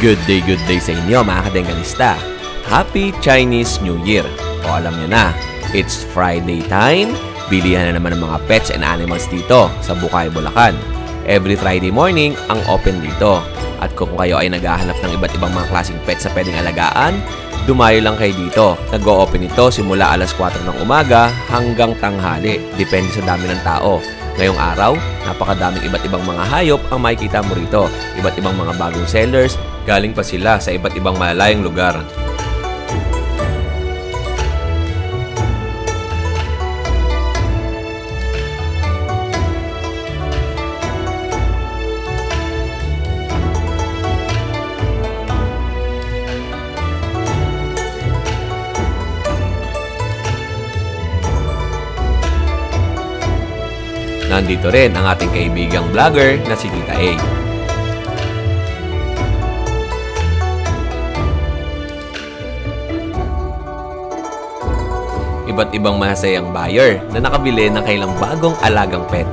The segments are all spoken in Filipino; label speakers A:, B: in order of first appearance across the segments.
A: Good day sa inyo mga kadengalista. Happy Chinese New Year. O alam nyo na, it's Friday time. Bilihan na naman ng mga pets and animals dito sa Bukay, Bulacan. Every Friday morning ang open dito. At kung kayo ay naghahanap ng iba't ibang mga klaseng pets na pwedeng alagaan, dumayo lang kayo dito. Nag-o-open ito simula alas 4 ng umaga hanggang tanghali. Depende sa dami ng tao. Ngayong araw, napakadaming iba't ibang mga hayop ang makikita mo rito. Iba't ibang mga bagong sellers, galing pa sila sa iba't ibang malalayong lugar. Nandito rin ang ating kaibigang vlogger na si Tita A. Iba't ibang masayang buyer na nakabili ng kailang bagong alagang pet.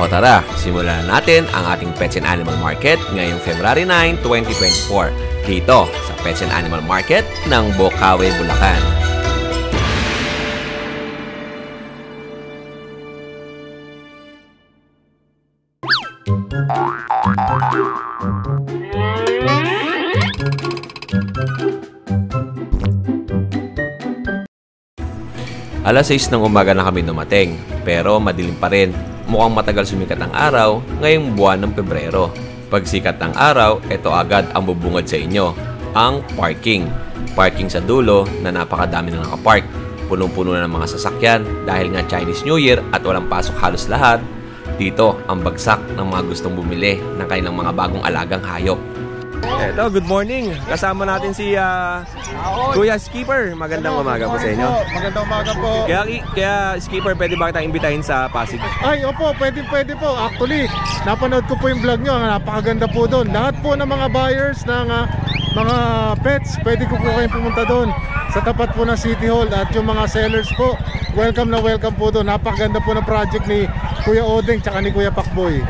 A: O tara, simulan natin ang ating Pets and Animal Market ngayong February 9, 2024 dito sa Pets and Animal Market ng Bocaue, Bulacan. Alas 6 ng umaga na kami dumating, pero madilim pa rin. Mukhang matagal sumikat ang araw ngayong buwan ng Pebrero. Pag sikat ng araw, ito agad ang bubungad sa inyo, ang parking. Parking sa dulo na napakadami na nakapark. Punong-puno na ng mga sasakyan dahil nga Chinese New Year at walang pasok halos lahat. Dito ang bagsak ng mga gustong bumili ng kanilang mga bagong alagang hayop. Eto, good morning. Kasama natin si Kuya Skipper. Magandang umaga po sa inyo.
B: Magandang umaga po.
A: Kaya Skipper, pwede ba kitang imbitahin sa Pasig?
B: Ay, opo, pwede po. Actually, napanood ko po yung vlog nyo. Napakaganda po doon. Lahat po ng mga buyers ng mga pets, pwede ko po kayong pumunta doon sa tapat po ng City Hall. At yung mga sellers po, welcome po doon. Napakaganda po ng project ni Kuya Odeng tsaka ni Kuya Pakboy.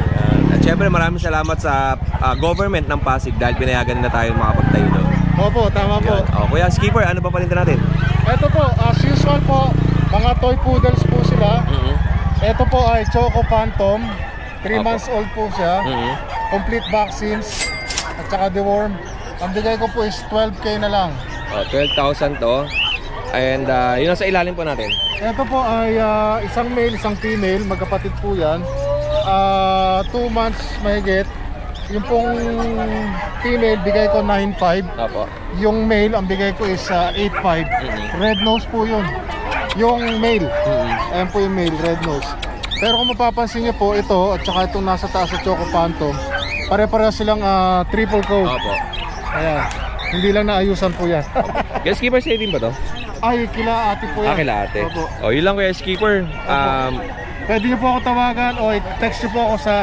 A: At syempre maraming salamat sa government ng Pasig dahil pinayagan na tayo makapagtayo doon.
B: Opo, tama po.
A: Kuya Skipper, ano pa palinta natin?
B: Ito po, as usual po, mga toy poodles po sila. Ito po ay Choco Phantom, 3 months old po siya. Complete vaccines at saka deworm. Ang bigay ko po is 12K na lang.
A: 12,000 to. And yun ang sa ilalim po natin.
B: Ito po ay isang male, isang female, magkapatid po yan. 2 months mahigit. Yung pong female bigay ko 9.5.
A: Opo.
B: Yung male ang bigay ko is 8.5. Red nose po yun. Yung male. Ayan po yung male, red nose. Pero kung mapapansin nyo po, ito at saka itong nasa taas sa Choco Phantom, pare-pareho silang triple coat.
A: Opo.
B: Ayan. Hindi lang naayusan po yan.
A: Kuya Skipper, sa'yo din ba to?
B: Ay, kila ate po yan.
A: Kila ate.
B: Opo.
A: O, yun lang Kuya Skipper.
B: Pwede nyo po ako tawagan o text nyo po ako sa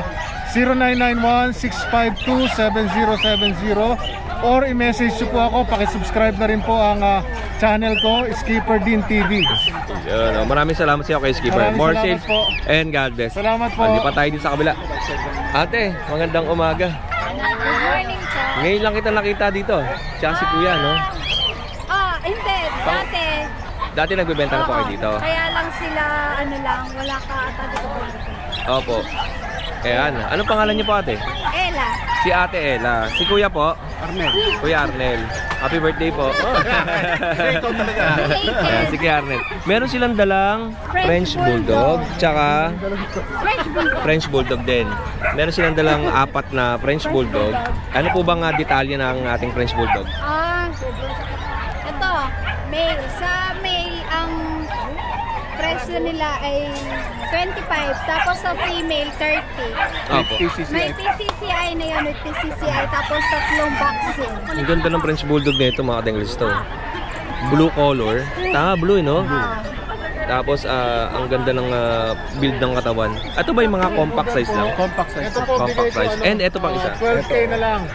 B: 0991-652-7070 or i-message nyo po ako. Pakisubscribe na rin po ang channel ko, Skipper Din TV.
A: Yun, maraming salamat sa iyo kay Skipper. More sales and God bless.
B: Salamat po.
A: Hindi pa tayo din sa kabila. Ate, magandang umaga.
C: Good morning po.
A: Ngayon lang kita nakita dito. Tsaka si Kuya, no?
C: Hindi.
A: Dati nagbebenta na po kayo dito.
C: Kaya lang sila, wala ka ata dito.
A: Opo. Ayan. Anong pangalan niyo po, ate?
C: Ella.
A: Si Ate Ella. Si Kuya po?
B: Arnel.
A: Kuya Arnel. Happy birthday po.
B: Ikaw talaga.
A: Ayan, si Kuya Arnel. Meron silang dalang French Bulldog, tsaka French Bulldog din. Meron silang dalang 4 na French Bulldog. Ano po bang detalye ng ating French Bulldog?
C: Ito, male. Sa male, ang presyo nila ay 25. Tapos sa female, 30.
A: Opo.
C: May PCCI na yun, may PCCI. Tapos 3 vaccine.
A: Ang ganda ng French Bulldog nito mga kadengalista. Blue color. Tama, blue, no? Tapos, ang ganda ng build ng katawan. Ito ba yung mga compact size lang?
B: Compact size. Ito po,
A: Compact size. And ito pang isa.
B: 12K na lang.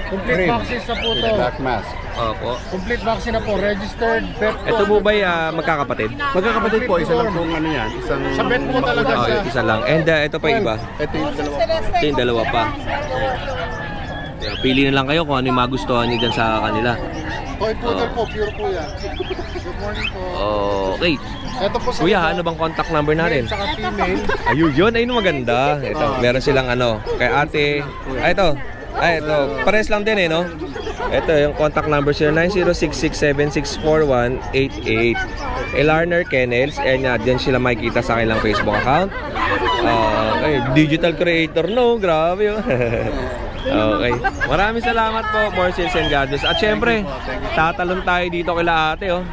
B: Complete vaccines na po to.
D: Black mask.
A: Opo.
B: Complete vaccine na po. Registered vet po.
A: Ito po ba magkakapatid?
D: Magkakapatid po, isa lang pong ano yan. Isang
B: Sa vet po talaga
A: Oh,
B: siya.
A: isa lang. And ito pa iba.
D: Ito yung dalawa.
A: Ito yung dalawa pa. Pili na lang kayo kung ano yung magustuhan nyo dyan sa kanila.
B: Toy poodle po, pure po yan. Good morning po.
A: Okay.
B: Ito po sa
A: Kuya, ano bang contact number natin?
B: Saka female.
A: Ayun, yun. Ayun, maganda. Ito, meron silang ano, kay ate. Ito. Ito. Pares lang din no? Ito, yung contact number 0906-7641-88. Elarner Kennels. And dyan sila makikita sa kanilang Facebook account. Okay. Digital creator, no? Grabe yun. Okay. Maraming salamat po, more sales and gadgets. At syempre, tatalon tayo dito kila ate, oh.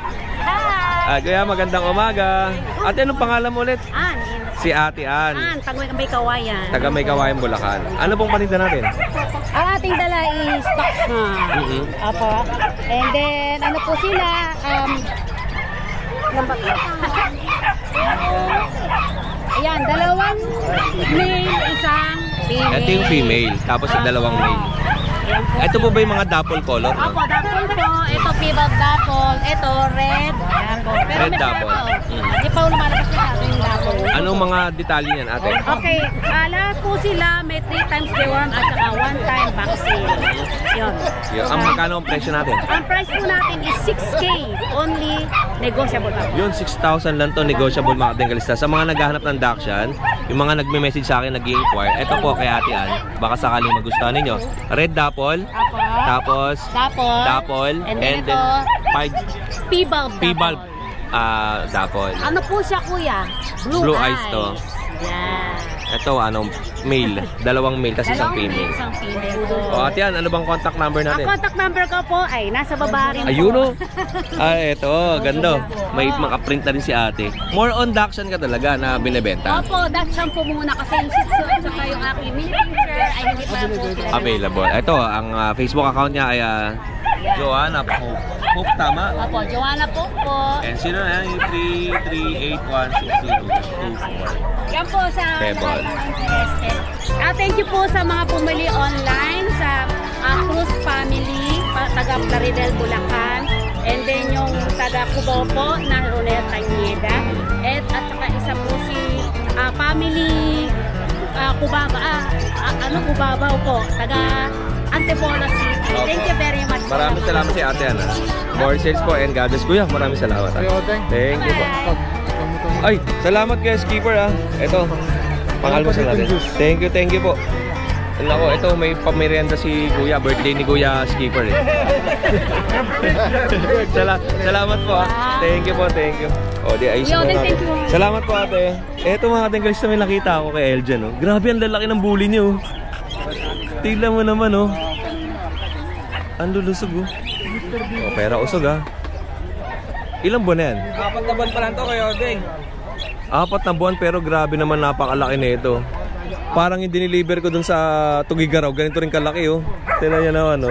A: Kaya magandang umaga. Ate, anong pangalan mo ulit?
E: An.
A: Si Ate Ann.
E: Taga May Kawayan.
A: Taga May Kawayan, Bulacan. Ano pong paninda natin?
E: Ang ating dala is stocks na. Apo. And then, ano po sila? Ayan, 2 male, isang female.
A: Ito yung female, tapos yung 2 male. Ito po ba yung mga dapple color?
E: Apo, dapple po. Ito, pibag dapple. Ito, red. Ayan po. Pero
A: Red
E: may
A: dapple.
E: Hindi pa lumalabas na sa ating dapple.
A: Anong mga detalye niyan, ate?
E: Okay, lahat po sila may 3 times deworm at saka 1 time vaccine. Yun.
A: Ang magkano ang presyo natin?
E: Ang price po natin is 6K, only negotiable pa.
A: Yun, 6,000 lang to, negotiable mga kadengalista. Sa mga naghahanap ng Dachshund, yung mga nagme-message sa akin, nag-i-inquire, ito po kay Ate Ann, baka sakaling magustuhan ninyo. Red dapple,
E: Apo.
A: tapos
E: Dapple.
A: and
E: And
A: then
E: then P-bulb.
A: P-bulb dapple.
E: Ano po siya, kuya?
A: Blue eyes to.
E: Yan.
A: Ito, male. 2 male, tapos isang female.
E: Isang female po.
A: O, Ate Ann, ano bang contact number
E: Ang
A: natin?
E: contact number ko po ay nasa baba rin po.
A: Ayun o. Ito, ganda. May makaprint na rin si ate. More on Dachshund ka talaga na binibenta.
E: Opo, Dachshund po muna kasi yung Shih Tzu at saka yung aking mini pincher ay hindi pa po sila
A: Available. Ito, ang Facebook account niya ay Joanna Pope. Pope, tama?
E: Opo, Joanna po.
A: And sino na yan? 338160224.
E: Yan po sa
A: Pebble.
E: Thank you po sa mga pumili online sa Cruz Family, taga Plaridel, Bulacan. And then yung taga Cubao po na Ronel Cañeda. At saka isa po si Family Cubabaw po, taga Antipolo City. Thank you very much.
A: Maraming salamat si ate Ana. More sales po and God bless. Kuya, maraming salamat. Thank you po. Ay, salamat kay Skipper Ito, pangalmusal natin. Thank you po. Nako, ito may pamerienda si Kuya, birthday ni Kuya Skipper Salamat po Thank you po, thank you. O, di ayos na natin. Salamat po ate. Ito mga katengalista, may nakita ako kay Eljan Grabe ang lalaki ng bully niyo Tignan mo naman ang lulusog pera usog Ilang buwan na yan?
F: 4 na buwan pa lang to Kuya Odeng.
A: 4 na buwan pero grabe naman napakalaki na ito. Parang yung diniliver ko dun sa Tugigaraw, ganito rin kalaki Tignan nyo naman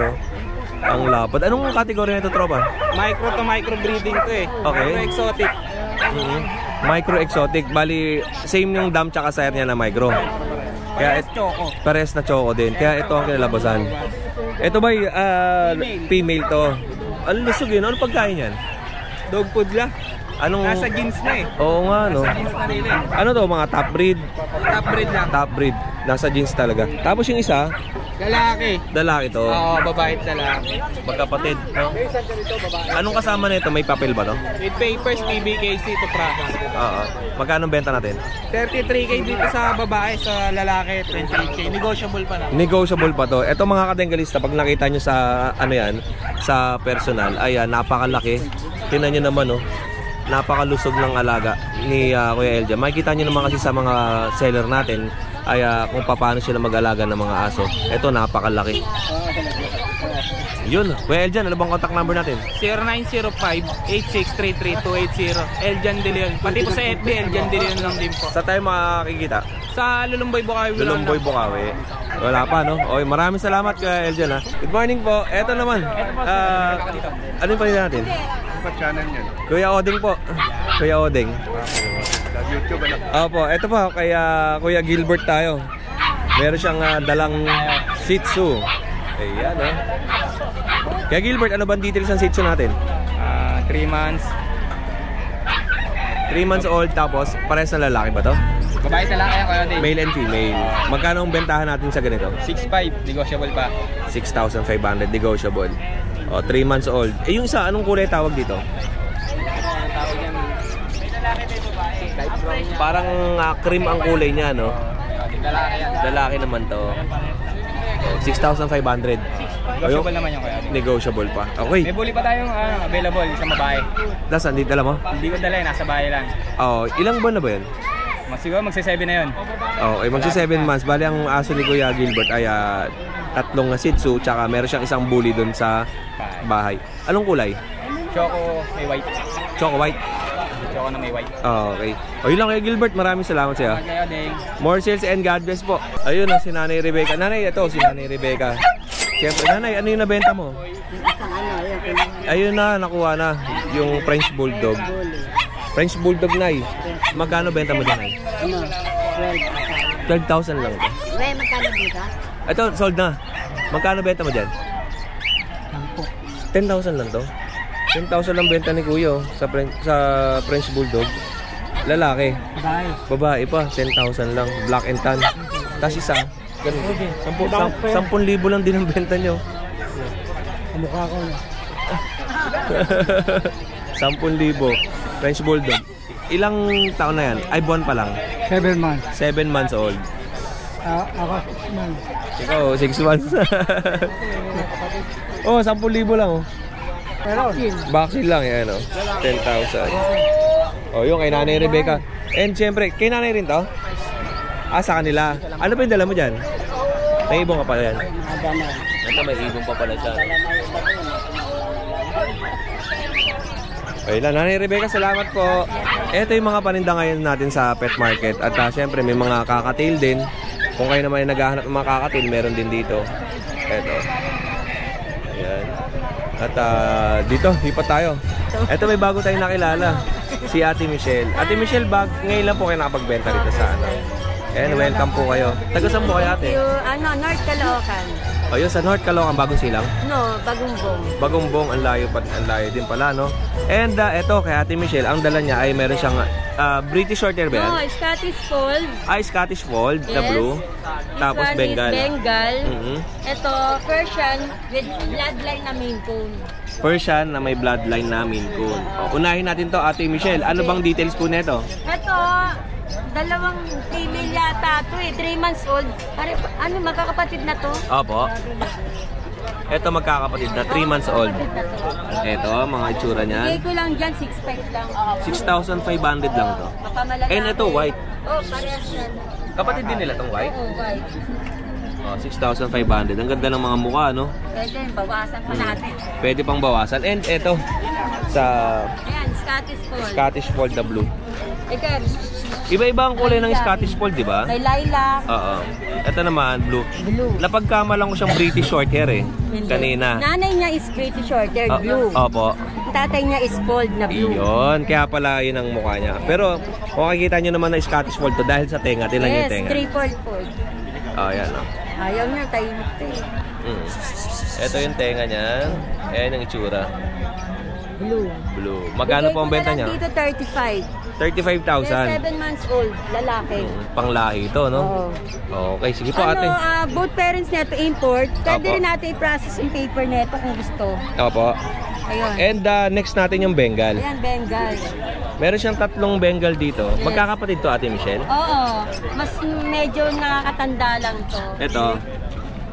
A: ang lapad. Anong kategory na ito, tropa?
F: Micro to micro breeding to
A: Okay.
F: Micro exotic.
A: Micro exotic. Bali, same yung dam tsaka sire niya na micro. Kaya
F: Choco.
A: pares na choco din. Kaya ito ang kinalabasan. Ito ba female to? Ano lusog yun? Ano pagkain yan?
F: Dog food lang.
A: Anong...
F: Nasa jeans na
A: Oo nga
F: Nasa jeans na rin
A: Ano to? Mga top breed?
F: Top breed lang.
A: Top breed. Nasa jeans talaga. Tapos yung isa,
F: Lalaki.
A: lalaki to.
F: Oo, babae at lalaki.
A: Magkapatid, no? Anong kasama nito? May papel ba to?
F: With papers, PBKC to practice.
A: Oo. Magkano benta natin?
F: 33K dito sa babae, sa lalaki 28K. Negotiable pa na.
A: Negotiable pa to. Ito mga katengalista, pag nakita nyo sa sa personal, ayan, napakalaki. Tingnan nyo naman, napakalusog ng alaga ni Kuya Elja. Makikita nyo naman kasi sa mga seller natin ay kung paano sila mag-alaga ng mga aso. Ito, napakalaki. Yun, Kuya Eljan, ano bang contact number natin?
F: 0905-8633-280. Eljan De Leon. Pati po sa FB, Eljan De Leon lang din po.
A: Sa tayo makikita?
F: Sa Lulumboy, Bukawi.
A: Lulumboy, Bukawi. Wala pa, no? Okay, maraming salamat Kuya Eljan, ha. Good morning po. Eto naman. Ano yung pangalan natin?
D: Ano channel niyan?
A: Kuya Odeng po. Kuya Odeng.
D: YouTube ano?
A: Opo, eto po, kay Kuya Gilbert tayo. Meron siyang dalang Shih Tzu. Ayan, oh. Kaya Gilbert, ano ba details ng Shih Tzu natin?
F: 3 months.
A: 3 months old, tapos parehas na lalaki ba to?
F: Babae talaki yan kayo din.
A: Male and female. Magkano ang bentahan natin sa ganito?
F: 6.5, negotiable pa.
A: 6,500 negotiable. O, 3 months old. Eh, yung isa, anong kulay tawag dito? Parang cream ang kulay niya, no?
F: Lalaki yan.
A: Lalaki naman to. 6,500.
F: Negotiable naman yung kayo din.
A: Negotiable pa. Okay.
F: May bully pa tayong available sa babae.
A: Nasaan? Dito alam mo?
F: Hindi ko dala, nasa bahay lang.
A: Oh, ilang buwan na ba yun?
F: Siguro magsi-7 na yun.
A: Okay, magsi 7 months. Bali ang aso ni Kuya Gilbert ay 3 Shih Tzu, tsaka meron siyang isang bully dun sa bahay. Anong kulay?
F: Choco, may white.
A: Choco white.
F: Choco na may white.
A: Okay. O yun lang Kuya Gilbert, maraming salamat sa'yo.
F: Kayo din.
A: More sales and God bless po. Ayun na si Nanay Rebecca. Nanay, ito si Nanay Rebecca. Siyempre, Nanay, ano yung nabenta mo? Ayun na, nakuha na. Yung French Bulldog. French Bulldog, Nay. Magkano benta mo dyan, Nay? 12,000 lang.
C: Weh, magkano dito?
A: Ito, sold na. Magkano benta mo dyan? 10,000 lang to. 10,000 lang benta ni Kuya sa French Bulldog. Lalaki. Babae pa, 10,000 lang. Black and tan. Tapos isa, ganun. 10,000 lang din ang benta nyo.
B: Mukha ko.
A: 10,000. French Bulldog. Ilang taon na yan? Ay, buwan pa lang.
B: 7 months.
A: 7 months old.
B: Ako 6 months.
A: Ikaw, 6 months. Oh, 10,000 lang, oh. Vaccine lang, yan, oh. 10,000. Oh, yung kay Nanay Rebecca. And syempre, kay Nanay rin to? Sa kanila. Ano pa yung dala mo dyan? May ibong ka pala yan. Ito, may ibong pa pala siya. Okay lang, Nanay Rebecca, salamat po. Ito yung mga paninda ngayon natin sa pet market. At syempre, may mga kakatail din. Kung kayo naman ay naghahanap ng mga kakatail, meron din dito. Ito. Ayan. At dito, lipat tayo. Ito, may bago tayong nakilala. Si Ate Michelle. Ate Michelle, ngayon lang po kayo nakapagbenta rito sa ano. Ayan, welcome po kayo. Taga saan po kayo, Ate?
C: North Caloocan.
A: O yun, sa North Caloocan, Bagong Silang?
C: No, Bagumbong.
A: Bagumbong, ang layo din pala, no? And eto, kay Ate Michelle, ang dala niya ay meron siyang British Shorthair ba yan?
C: No, Scottish Fold.
A: Ay, Scottish Fold,
C: Yes.
A: na blue. Tapos
C: This one
A: Bengal.
C: is Bengal.
A: Mhm.
C: Ito, Persian with bloodline na Maine Coon.
A: Persian na may bloodline na Maine Coon. O, unahin natin to, Ate Michelle. Ano bang details po nito?
C: Ito, dalawang female yata ito 3 months old. Ano, magkakapatid na to?
A: Opo. Ito magkakapatid na 3 months old. Ito, mga itsura niyan.
C: Bigay ko lang dyan, 6.5 lang.
A: 6,500 lang to.
C: Makamalaki.
A: And ito, white.
C: Oh, parehas yan.
A: Kapatid din nila tong white?
C: Oo, white.
A: Oh, 6,500. Ang ganda ng mga mukha, no?
C: Pwede, bawasan pa natin.
A: Pwede pang bawasan. And ito, sa
C: Ayan, Scottish Fold.
A: Scottish Fold na blue.
C: Ikaw,
A: Iba-iba ang kulay ng Scottish Fold, di ba?
C: may lilac.
A: Oo. Ito naman, blue.
C: Blue.
A: Napagkamalan ko siyang British Shorthair eh. Kanina.
C: Nanay niya is British Shorthair, blue.
A: Opo.
C: Tatay niya is fold na blue.
A: Iyon. Kaya pala yun ang mukha niya. Pero, kung makikita nyo naman na Scottish Fold to dahil sa tenga. Tilan
C: Yes,
A: yung tenga.
C: triple fold.
A: Oh, yan. Oh.
C: Ayaw niya, tahimik to eh.
A: Ito yung tenga niya. Ayan ang itsura.
C: Blue.
A: Blue. Magkano po ang benta niya?
C: Dito 35.
A: 35,000.
C: 7 months old, lalaki.
A: Panglahi ito, no? Okay, sige po ate.
C: Both parents niya to import. Pwede
A: Opo.
C: rin natin i-process yung paper neto kung gusto.
A: Opo.
C: Ayun.
A: And next natin yung Bengal.
C: Ayan, Bengal.
A: Meron siyang 3 Bengal dito.
C: Yes.
A: Magkakapatid to, Ate Michelle?
C: Oo. Mas medyo nakakatanda lang to.
A: Ito.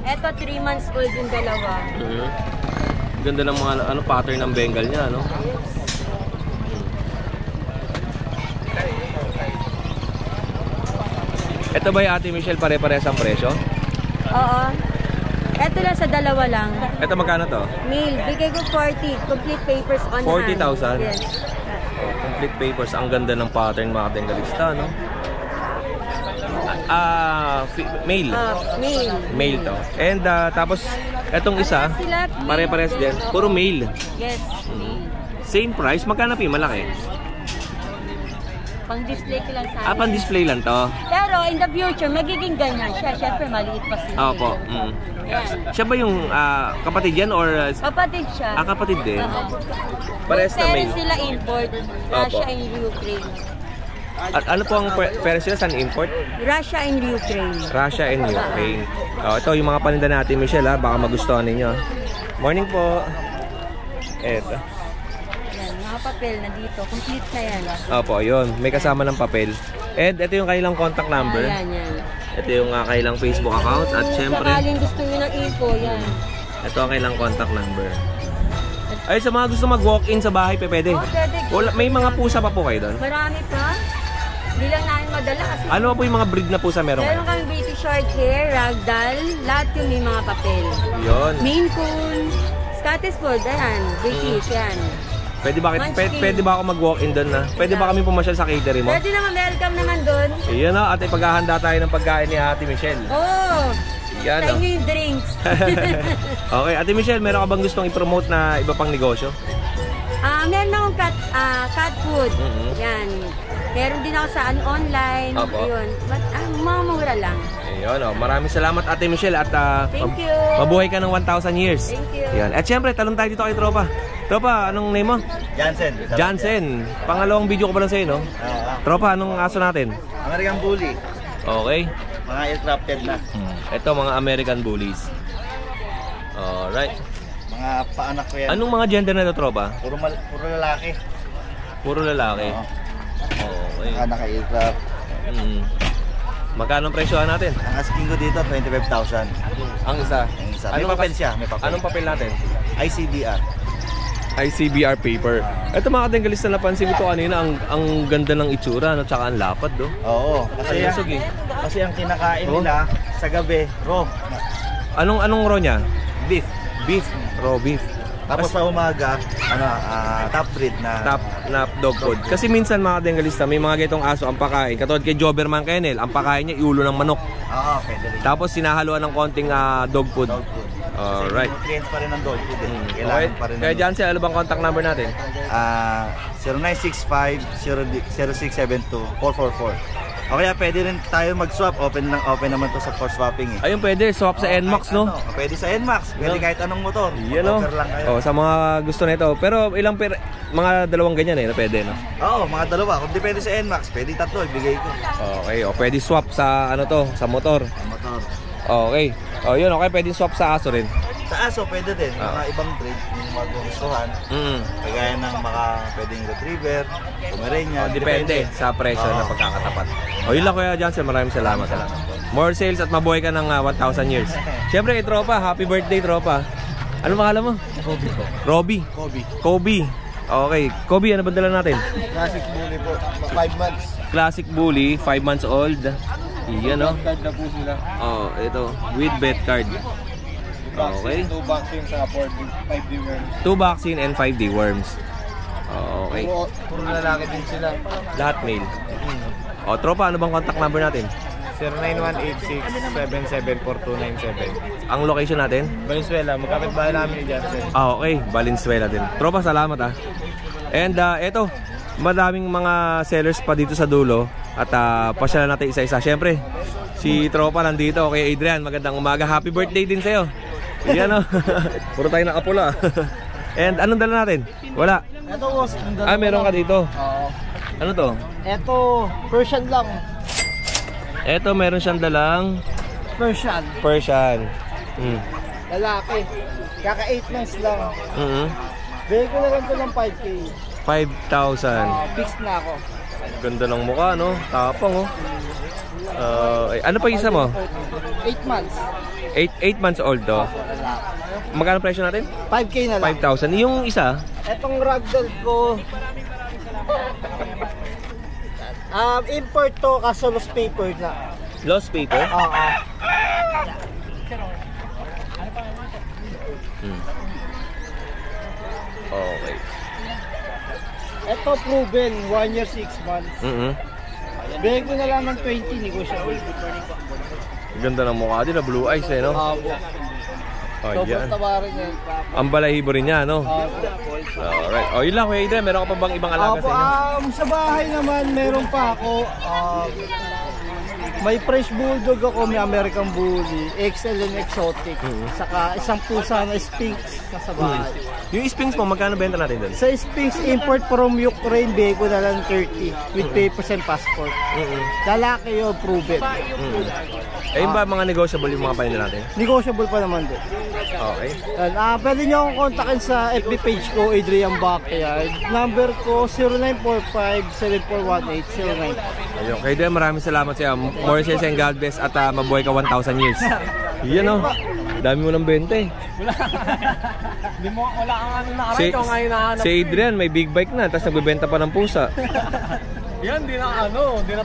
C: Ito, 3 months old yung dalawa.
A: Ganda ng mga pattern ng Bengal niya, no? Ito ba yung Ate Michelle pare-parehas ang presyo?
C: Oo. Ito lang sa dalawa lang.
A: Ito magkano to?
C: Male, bigay ko 40. Complete papers on
A: 40,000?
C: Yes.
A: Oh, complete papers. Ang ganda ng pattern mga katengalista, no? Male.
C: Male.
A: Male to. And tapos, etong isa, pare-parehas din. Puro male.
C: Yes, male.
A: Same price. Magkano po yung malaki?
C: Pang-display ko lang sa
A: Pang-display lang to.
C: Pero in the future, magiging ganyan siya. Siyempre, maliit pa siya.
A: Opo.
C: Yan.
A: Siya ba yung kapatid yan or...
C: Kapatid siya.
A: kapatid din.
C: Oo.
A: Parehas na
C: Parents
A: male.
C: sila import. Russia and Ukraine.
A: At ano po ang parents nila? Saan import?
C: Russia and Ukraine.
A: Russia and Ukraine. Ito yung mga paninda natin, Michelle, ha? Baka magustuhan ninyo. Morning po. Eto.
C: Yan, mga papel na dito. Complete na yan.
A: Opo, yun. May kasama ng papel. And ito yung kailang contact number.
C: Yan.
A: Ito yung kailang Facebook account. At syempre,
C: Sakaling gusto nyo ng info, yan.
A: ito ang kailang contact number. Ay, sa mga gusto mag-walk-in sa bahay, pwede.
C: Oh, pwede.
A: May mga pusa pa po kayo doon?
C: Marami pa. Hindi lang namin madala kasi
A: Ano po yung mga breed na pusa meron kayo?
C: meron kami British Shorthair, Ragdoll, lahat yung may mga papel.
A: Yun.
C: Maine Coon, Scottish Fold, ayan, British, yan.
A: Pwede ba ako mag-walk-in doon na? Pwede ba kami pumasyal sa catering mo?
C: Pwede naman, welcome naman doon.
A: Iyan o, at ipaghahanda tayo ng pagkain ni Ate Michelle.
C: Oh,
A: Yan
C: sa
A: o.
C: inyo yung drinks.
A: Okay, Ate Michelle, meron ka bang gustong i-promote na iba pang negosyo?
C: Meron akong cat food. Yan. Meron din ako sa online.
A: Opo.
C: Ayun. But, mura lang.
A: Ayun o, maraming salamat Ate Michelle at
C: Thank you.
A: mabuhay ka ng 1,000 years.
C: Thank you.
A: Yan. At syempre, talon tayo dito kay Tropa. Tropa, anong name mo?
G: Jansen.
A: Jansen. Pangalawang video ko pa lang sa'yo, no? Tropa, anong aso natin?
G: American Bully.
A: Okay.
G: Mga aircrafted na.
A: Ito, mga American Bullies. Alright.
G: Mga paanak ko yan.
A: Anong mga gender na ito, Tropa?
G: Puro lalaki.
A: Puro lalaki.
G: Oo.
A: Okay.
G: Naka-aircraft.
A: Magkano ang presyohan natin?
G: Ang asking ko dito, 25,000.
A: Ang isa.
G: Ang isa. May papel siya. May papel.
A: Anong papel natin?
G: ICBR.
A: ICBR paper. Ito mga katinggalista, napansin ko ito kanina, ang ganda ng itsura, no? Tsaka ang lapad, do.
G: Oo. Kasi ang kinakain nila sa gabi, raw.
A: Anong raw niya?
G: Beef.
A: Beef. Raw beef.
G: Tapos sa umaga, top breed na
A: Top na dog food. Kasi minsan mga katinggalista, may mga ganitong aso ang pakain. Katulad kay Joberman Kennel, ang pakain niya iulo ng manok.
G: Oo, pwede rin.
A: Tapos sinahaluan ng konting dog food.
G: Dog food.
A: Alright.
G: Nutrients pa rin ng dog food.
A: Okay.
G: Kailangan pa rin.
A: Kaya Jansen, ano bang contact number natin?
G: 0965-0672-444. O kaya pwede rin tayo mag-swap. Open naman to sa for swapping eh.
A: Ayun, pwede. Swap sa NMAX, no?
G: Pwede sa NMAX. Pwede kahit anong motor.
A: Yan, no?
G: Offer lang kayo.
A: Sa mga gusto nito. Pero mga dalawang ganyan eh, na pwede, no?
G: Oo, mga dalawa. Kung depende sa NMAX, pwede tatlo, ibigay ko.
A: Okay, pwede swap sa sa motor.
G: Motor.
A: Okay. Yun, okay, pwede swap sa aso rin.
G: Sa aso, pwede din. Mga ibang breed, yung magugustuhan. Kagaya ng pwedeng retriever, pomeranian.
A: Depende sa presyo na pagkakatapat. Yun lang Kuya Jansen, maraming salamat. More sales at mabuhay ka ng 1,000 years. Siyempre kay Tropa, happy birthday Tropa. Ano pangalan mo?
G: Kobe po.
A: Robbie? Kobe. Okay. Kobe, ano ba dala natin?
G: Classic bully po. 5 months.
A: Classic bully, 5 months old. Iyan, no?
G: Card na po sila.
A: Ito, with vet card. Okay.
G: 2 vaccine sa 5D worms.
A: 2 vaccine and 5D worms. Okay.
G: Puro lalaki din sila.
A: Lahat male. Tropa, ano bang contact number natin?
G: 0918-677-4297.
A: Ang location natin?
G: Valenzuela, magkapit bahay namin ni Jansen.
A: Okay. Valenzuela din. Tropa, salamat And eto, madaming mga sellers pa dito sa dulo. At pasyalan natin isa-isa. Siyempre, si Tropa nandito. Okay, Adrian, magandang umaga. Happy birthday din sa'yo. Yan o. Puro tayo nakapula. And anong dala natin? Wala.
H: Ito boss,
A: Meron ka dito.
H: Oo.
A: Ano to?
H: Ito, Persian lang.
A: Eto, meron siyang dalang Persian.
H: Lalaki. Kaka 8 months lang. Bigay ko na lang ito ng 5K.
A: 5,000.
H: Fixed na ako.
A: Ganda ng mukha, no? Tapang, oh. Ano pa isa mo?
H: 8 months.
A: 8 months old to. Magkano presyo natin?
H: 5K na lang.
A: 5,000. Yung isa?
H: Etong ragdoll ko, import to, kaso loose paper na.
A: Lost paper?
H: Oo.
A: Okay.
H: Ito proven, 1 year 6 months. Bigay ko na lang ng 20, negotiable.
A: Ganda ng mukha din, blue eyes eh, no? Oh,
H: sobrang
A: yan.
H: tawarin niya.
A: Ang balahibo rin niya, no? Alright. Oh, yun lang, Kuya Adrian. Meron ka pa bang ibang alaga sa inyo?
H: Sa bahay naman, meron pa ako. May French Bulldog ako, may American Bully, XL and Exotic. Saka isang pusa na Sphinx sa bahay.
A: Yung Sphinx mo, magkano benta natin doon?
H: Sa Sphinx, import from Ukraine, bigay ko na lang 30 with papers and passport. Lalaki yun, proven.
A: Eh, yung ba mga negotiable yung mga paninda natin?
H: Negotiable pa naman din.
A: Okay.
H: Pwede niyo akong kontakin sa FB page ko, Adrian Backyard. Number ko, 0945-7418-09.
A: Ayun. Kaya din, maraming salamat sa'yo. More success and God bless at mabuhay ka 1,000 years. Yan o. Dami mo ng benta eh.
F: Wala kang ano nakaray, ikaw ngayon nahanap.
A: Si Adrian may big bike na, tapos nagbebenta pa ng pusa.
F: Yan, di na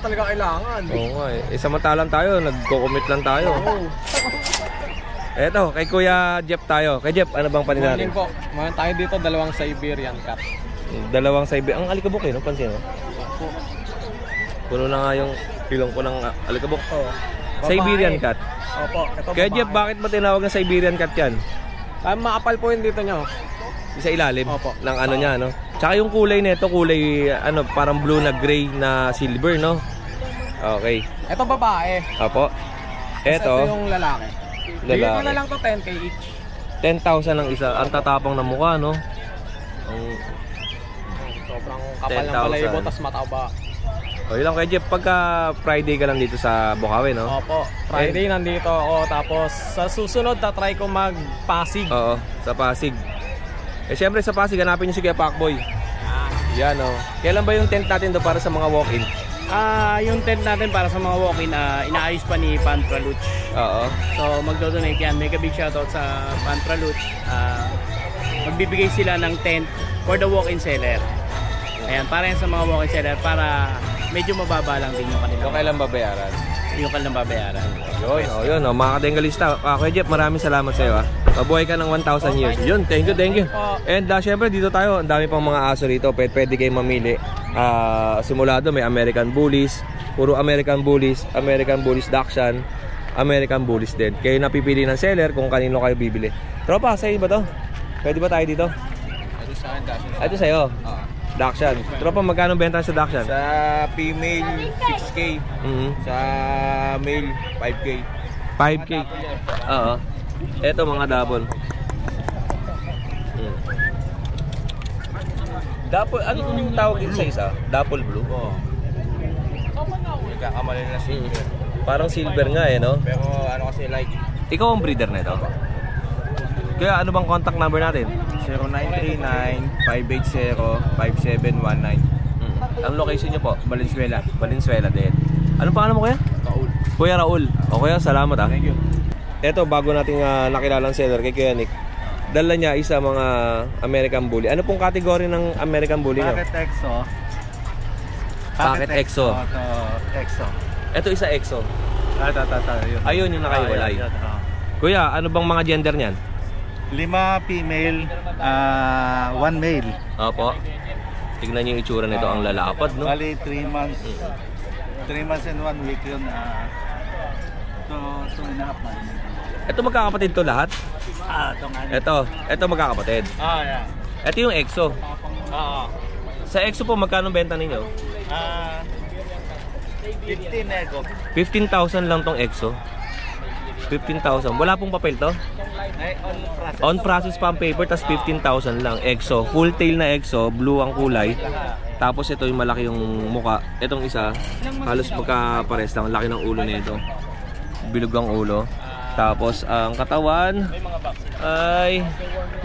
F: talaga kailangan.
A: Oo nga eh. Samantalang tayo, nagko-commit lang tayo. Eto, kay Kuya Jeff tayo. Kay Jeff, ano bang panin natin?
F: Morning po. Mayroon tayo dito, 2 Siberian cat.
A: 2 Siberian. Ang alikabok eh, no? Pansin mo? Puno na nga yung pilong ko ng alikabok. Siberian cat.
F: Opo, ito
A: Kaya Jeff, bakit ba tinawag na Siberian cat yan?
F: Maapal po yun dito nyo.
A: Sa ilalim?
F: Opo.
A: Ng ano niya, no? Tsaka yung kulay nito, kulay ano, parang blue na gray na silver, no? Okay.
F: Ito babae.
A: Opo. Ito
F: yung lalaki. Bigay ko na lang to 10k each.
A: 10,000 ang isa. Ang tatapang na mukha, no?
F: Sobrang kapal ng balahibo, tas mataba.
A: O yun lang kay Jeff, pagka Friday ka lang dito sa Bukawi, no?
F: Opo, Friday nandito ako, tapos sa susunod try ko mag-Pasig.
A: Oo, sa Pasig. Eh syempre sa Pasig, hanapin nyo si Kuya Pacboy. Yan o. Kailan ba yung tent natin doon para sa mga walk-in?
I: Yung tent natin para sa mga walk-in, inaayos pa ni Pan Praluch.
A: Oo.
I: So magdodonate yan, mega big shoutout sa Pan Praluch. Magbibigay sila ng tent for the walk-in seller. Ayan, para yan sa mga walk-in seller, para medyo mababa lang din yung kanila.
A: Yung kailan babayaran?
I: Yung kanilang babayaran.
A: Yun, mga kadengalista. Kuya Jeff, maraming salamat sa iyo. Mabuhay ka ng 1,000 years. Yun, thank you. And syempre dito tayo, ang dami pang mga aso rito. Pwede kayong mamili. Simulado may American Bullies, puro American Bullies Dachshund, American Bullies din. Kayo napipili ng seller kung kanino kayo bibili. Tropa, sa'yo ba to? Pwede ba tayo dito?
F: Ito sa akin, Dachshund.
A: Ito sa'yo? Dachshund. Tropa, magkano benta sa Dachshund?
F: Sa female, 6k. Sa male, 5k.
A: 5k. Oo. Ito mga double. Double, ano yung tawag dito sa isa? Double blue? Oo.
F: Nagkakamali na silver.
A: Parang silver nga eh, no?
F: Pero ano kasi like...
A: Ikaw ang breeder na ito? Kaya ano bang contact number natin?
F: 0939-580-5719.
A: Ang location nyo po?
F: Valenzuela.
A: Valenzuela din. Anong pangalan mo kuya?
F: Raul.
A: Kuya Raul. O kuya, salamat ah.
F: Thank you.
A: Ito, bago nating nakilalang seller kay Kuya Nick. Dala niya isa mga American Bully. Ano pong kategory ng American Bully nyo?
G: Packet EXO.
A: Packet EXO.
G: EXO.
A: Ito isa EXO.
G: Yun.
A: Ayun yung nakaiwalay. Kuya, ano bang mga gender niyan?
G: 5 female, 1 male.
A: Opo. Tignan niyo yung itsura nito, ang lalapad, no?
G: Bali 3 months. 3 months and 1 week yun. So 2.5 months.
A: Ito magkakapatid to lahat? Ito magkakapatid.
G: Yeah.
A: Ito yung EXO. Sa EXO po, magkano benta ninyo?
G: 15 nego.
A: 15,000 lang tong EXO. 15,000. Wala pong papel to? On process pa ang paper, tas 15,000 lang. EXO. Full tail na EXO. Blue ang kulay. Tapos ito yung malaki yung muka. Itong isa, halos magkapares lang. Laki ng ulo nito. Bilog ang ulo. Tapos ang katawan ay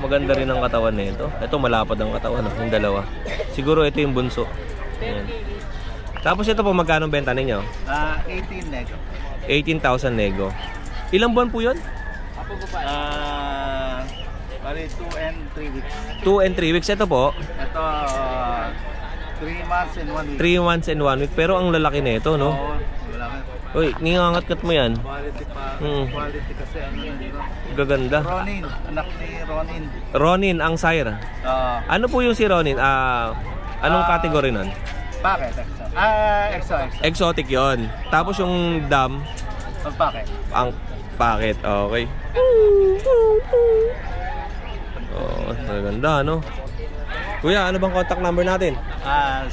A: maganda rin ang katawan nito. Ito malapad ang katawan, yung dalawa. Siguro ito yung bunso. Ayan. Tapos ito po, magkano benta ninyo?
G: 18 nego.
A: 18,000 nego. Ilang buwan po yun?
G: Bali 2 and 3 weeks.
A: 2 and 3 weeks. Ito po?
G: Ito 3 months and 1 week.
A: 3 months and 1 week. Pero ang lalaki nito, no?
G: Oo, wala ka.
A: Uy, ningangat-kat mo yan.
G: Quality pa. Quality kasi ano nandito.
A: Gaganda.
G: Ronin, anak ni Ronin.
A: Ronin, ang sire. Ano po yung si Ronin? Anong category nun?
G: Packet, exo.
A: Exotic yon. Tapos yung dam?
G: Ang packet.
A: Ang packet, okay. Oh, maganda, no? Kuya, ano bang contact number natin?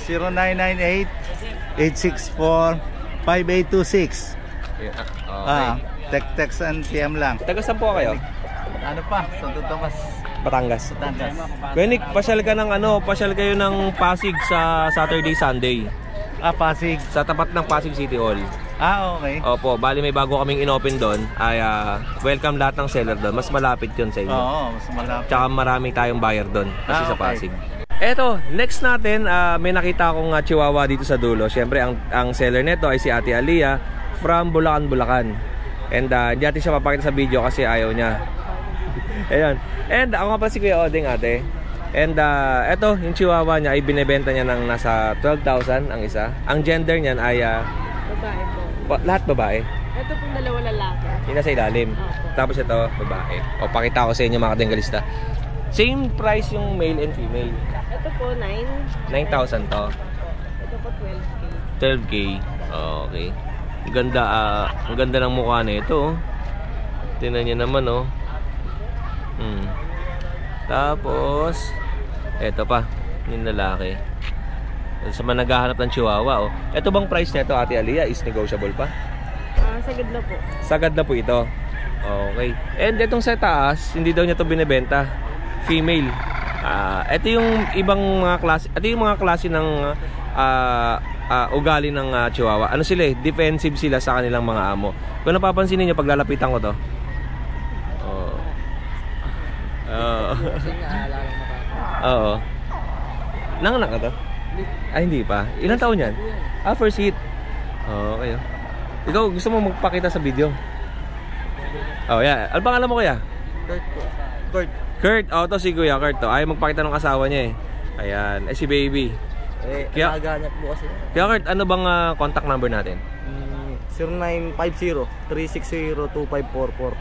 G: 0998-864-5826.
A: Okay.
G: Text and PM lang.
A: Taga saan po kayo?
G: Ano pa? Santo Tomas.
A: Batangas.
G: Batangas.
A: Kuya Nick, pasyal kayo ng Pasig sa Saturday, Sunday.
G: Pasig.
A: Sa tapat ng Pasig City Hall.
G: Okay.
A: Opo, bali may bago kaming inopen doon. Ay welcome lahat ng seller doon. Mas malapit 'yun sa inyo.
G: Oo, mas malapit.
A: Tsaka marami tayong buyer doon kasi sa Pasig. Eto, next natin, may nakita akong chihuahua dito sa dulo. Siyempre, ang seller nito ay si Ate Alia from Bulacan, Bulacan. And hindi natin siya papakita sa video kasi ayaw niya. Ayan. And ako nga pala si Kuya Odeng, ate. And eto, yung chihuahua niya ay binebenta niya ng nasa 12,000 ang isa. Ang gender niyan ay
E: Babae po.
A: lahat babae.
E: Ito pong dalawa lalaki.
A: Yung nasa ilalim. Tapos ito, babae. O, pakita ko sa inyo mga kadengalista. Same price yung male and female.
E: Ito po,
A: 9,000 to.
E: Ito po, 12K.
A: 12K. Okay. Ang ganda ng mukha na ito. Tingnan niyo naman, oh. Tapos, eto pa. Yung lalaki. Sa mga naghahanap ng chihuahua, oh. Ito bang price nito, Ate Alia, is negotiable pa?
E: Sagad na po.
A: Sagad na po ito. Okay. And itong sa taas, hindi daw niya ito binibenta. Female. Ito yung ibang mga klase. Ito yung mga klase ng ugali ng chihuahua. Ano sila eh? Defensive sila sa kanilang mga amo. Kung napapansin niyo pag lalapitan ko to. Oo. Nanganak ka to? Hindi pa. Ilang taon yan? First hit. Okay. Ikaw, gusto mo magpakita sa video? Yeah. Ano pangalan mo, kuya? Kurt. To si Kuya Kurt to. Ayaw magpakita ng asawa niya eh. Ayan. Si baby.
H: Nagaganap po kasi.
A: Kuya Kurt, ano bang contact number natin?
H: 0950-360-2544.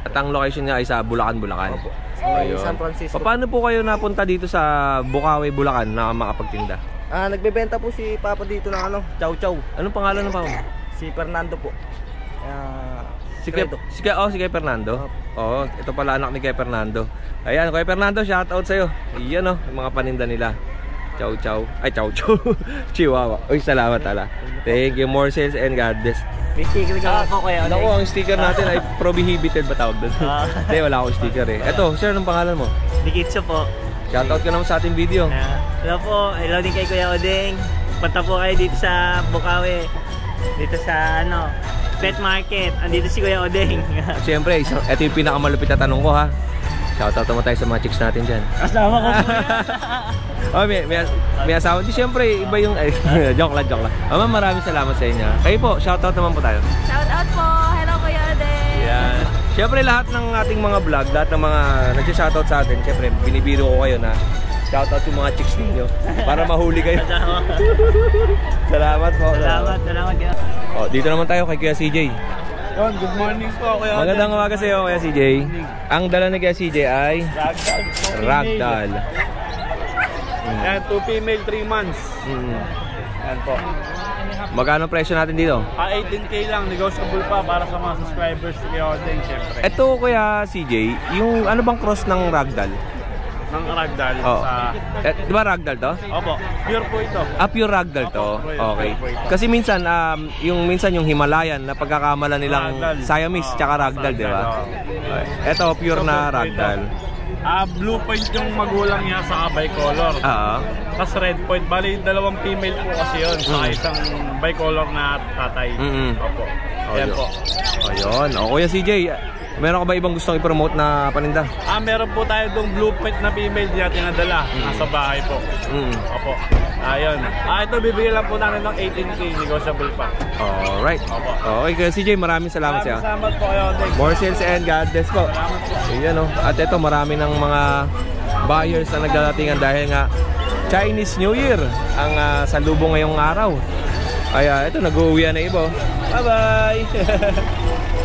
A: At ang location niya ay sa Bulacan, Bulacan.
H: Opo.
A: Ayun.
H: San Francisco.
A: Paano po kayo napunta dito sa Bukawi, Bulacan na makapagtinda?
H: Nagbebenta po si Papa dito ng Chow Chow.
A: Anong pangalan ng papa?
H: Si Fernando po.
A: Si Kuya Fernando? Oo, ito pala anak ni Kuya Fernando. Ayan, Kuya Fernando, shoutout sa'yo. Iyan yung mga paninda nila. Chow Chow. Ay, Chow Chow. Chihuahua. Uy, salamat ala. Thank you. More sales and God bless.
H: May sticker ka ako, Kuya.
A: Naku, ang sticker natin ay prohibited ba tawag doon? Hindi, wala akong sticker eh. Eto, sir, anong pangalan mo?
H: Dikitso po.
A: Shoutout ka naman sa ating video.
H: Hello po. Hello din kay Kuya Odeng. Punta po kayo dito sa Bukawi. Dito sa pet market. Andito si Kuya Odeng.
A: Siyempre, ito yung pinakamalupit na tanong ko ha. Shoutout naman tayo sa mga chicks natin dyan.
H: Kasama ko po.
A: May asawa. Di siyempre, iba yung... joke lang. Ma'am, maraming salamat sa inyo. Kayo po, shoutout naman po tayo.
E: Shoutout po. Hello, Kuya Odeng.
A: Yan. Siyempre, lahat ng ating mga vlog, lahat ng mga nag-shoutout sa atin, siyempre, binibiro ko kayo na shoutout yung mga chicks ninyo para mahuli kayo. Salamat po.
H: Salamat.
A: Dito naman tayo kay Kuya CJ.
F: Good morning po, Kuya.
A: Magandang umaga sa iyo, Kuya CJ. Ang dala ni Kuya CJ ay Ragdoll.
F: Yan, 2 female, 3 months. Yan po.
A: Magkano presyo natin dito?
F: 18K lang, negotiable pa para sa mga subscribers ni Kuya Odeng, syempre.
A: Ito, Kuya CJ, yung ano bang cross ng Ragdoll?
F: Ng Ragdoll sa...
A: Di ba Ragdoll to?
F: Opo, pure po ito.
A: Pure Ragdoll to? Okay. Kasi minsan, yung Himalayan na pagkakamala nilang Siamese tsaka Ragdoll, di ba? Ito, pure na Ragdoll.
F: Blue point yung magulang niya sa bicolor. Tapos red point. Bali, 2 female po kasi yun. Saka isang bicolor na tatay. Opo. Ayan po.
A: Ayun. Kuya CJ, meron ka ba ibang gustong i-promote na paninda?
F: Meron po tayo itong blue point na female di natin nadala. Nasa bahay po. Opo. Ayun. Ito bibigyan lang po namin ng 18K. Negotiable pa.
A: Alright.
F: Opo.
A: Okay, Kuya CJ, maraming salamat siya.
F: Salamat po kayo.
A: More sales and God bless po.
F: Salamat po.
A: Ayan, at ito, marami ng mga buyers na nagdadatingan dahil nga Chinese New Year ang salubong ngayong araw. Ito, nag-uwi na iba. Bye-bye!